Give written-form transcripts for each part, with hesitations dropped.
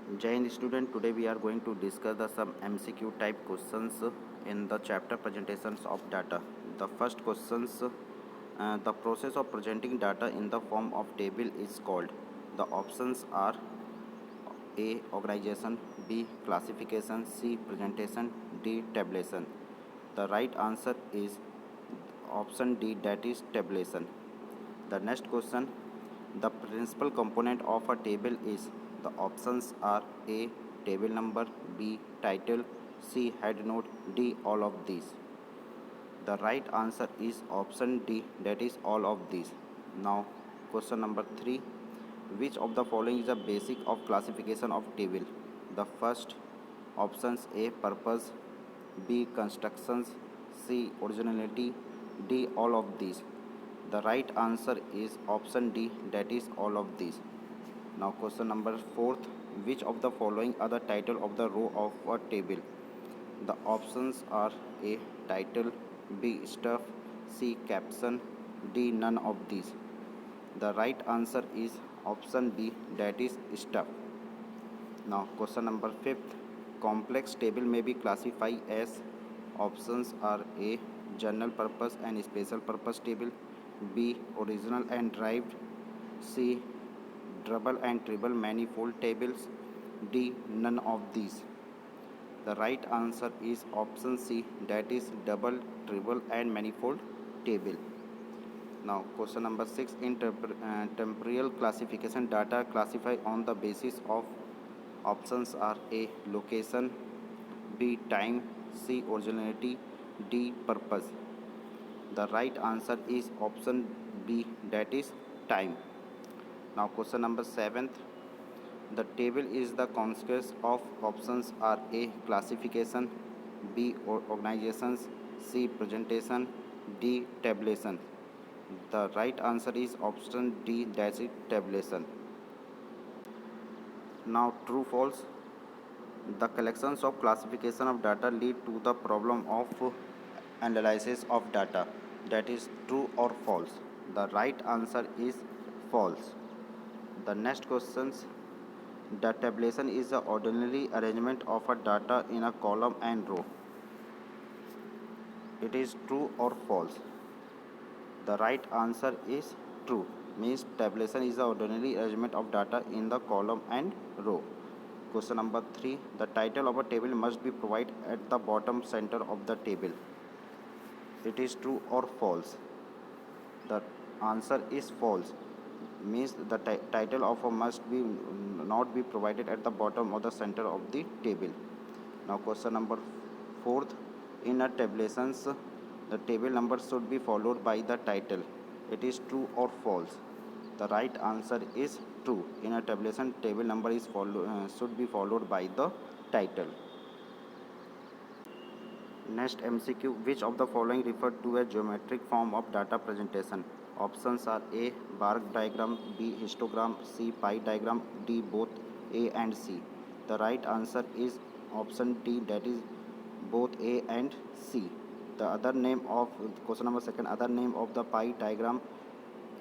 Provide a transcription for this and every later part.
Jai Hind student, today we are going to discuss some MCQ type questions in the chapter presentations of data. The first questions, the process of presenting data in the form of table is called. The options are A. Organization, B. Classification, C. Presentation, D. Tabulation. The right answer is option D, that is tabulation. The next question, the principal component of a table is. The options are A. Table number, B. Title, C. Head note, D. All of these. The right answer is option D, that is all of these. Now, question number 3. Which of the following is the basic of classification of table? The first options A. Purpose, B. Constructions, C. Originality, D. All of these. The right answer is option D, that is all of these. Now question number 4. Which of the following are the title of the row of a table? The options are A. Title, B. Stuff, C. Caption, D. None of these. The right answer is option B, that is stuff. Now question number 5. Complex table may be classified as. Options are A. General purpose and special purpose table, B. Original and derived, C. Double and triple manifold tables, D. None of these. The right answer is option C, that is double, triple and manifold table. Now question number 6. In temporal classification, data classified on the basis of. Options are A. Location, B. Time, C. Originality, D. Purpose. The right answer is option B, that is time. Now question number 7. The table is the consequence of. Options are A. Classification, B. Organizations, C. Presentation, D. Tabulation. The right answer is option D, that is tabulation. Now true false. The collections of classification of data lead to the problem of analysis of data. That is true or false. The right answer is false. The next questions. The tabulation is the ordinary arrangement of a data in a column and row. It is true or false. The right answer is true. Means tabulation is the ordinary arrangement of data in the column and row. Question number 3. The title of a table must be provided at the bottom center of the table. It is true or false. The answer is false. Means the title of a must be not be provided at the bottom or the center of the table. Now question number 4. In a tabulations, the table number should be followed by the title. It is true or false. The right answer is true. In a tabulation, table number is should be followed by the title. Next MCQ. Which of the following refer to a geometric form of data presentation? Options are A. Bar diagram, B. Histogram, C. Pie diagram, D. Both A and C. The right answer is option D, that is both A and C. The other name of question number 2. Other name of the pie diagram: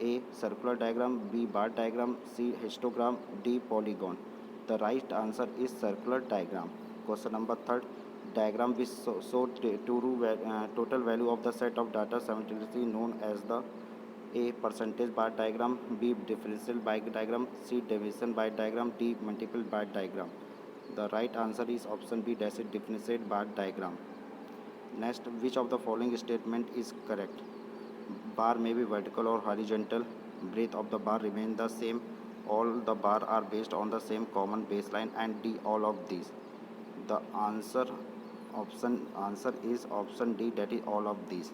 A. Circular diagram, B. Bar diagram, C. Histogram, D. Polygon. The right answer is circular diagram. Question number 3. Diagram which show total value of the set of data simultaneously known as the A. Percentage bar diagram, B. Differential bar diagram, C. Division bar diagram, D. Multiple bar diagram. The right answer is option B, that's a differentiate bar diagram. Next, which of the following statement is correct? Bar may be vertical or horizontal. Breadth of the bar remain the same. All the bar are based on the same common baseline, and D. All of these. The answer is option D, that is all of these.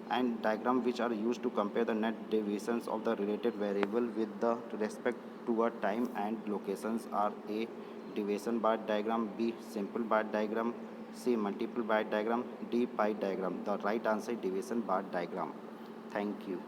And diagram which are used to compare the net deviations of the related variable with the respect to a time and locations are A. Deviation bar diagram, B. Simple bar diagram, C. Multiple bar diagram, D. Pie diagram. The right answer is deviation bar diagram. Thank you.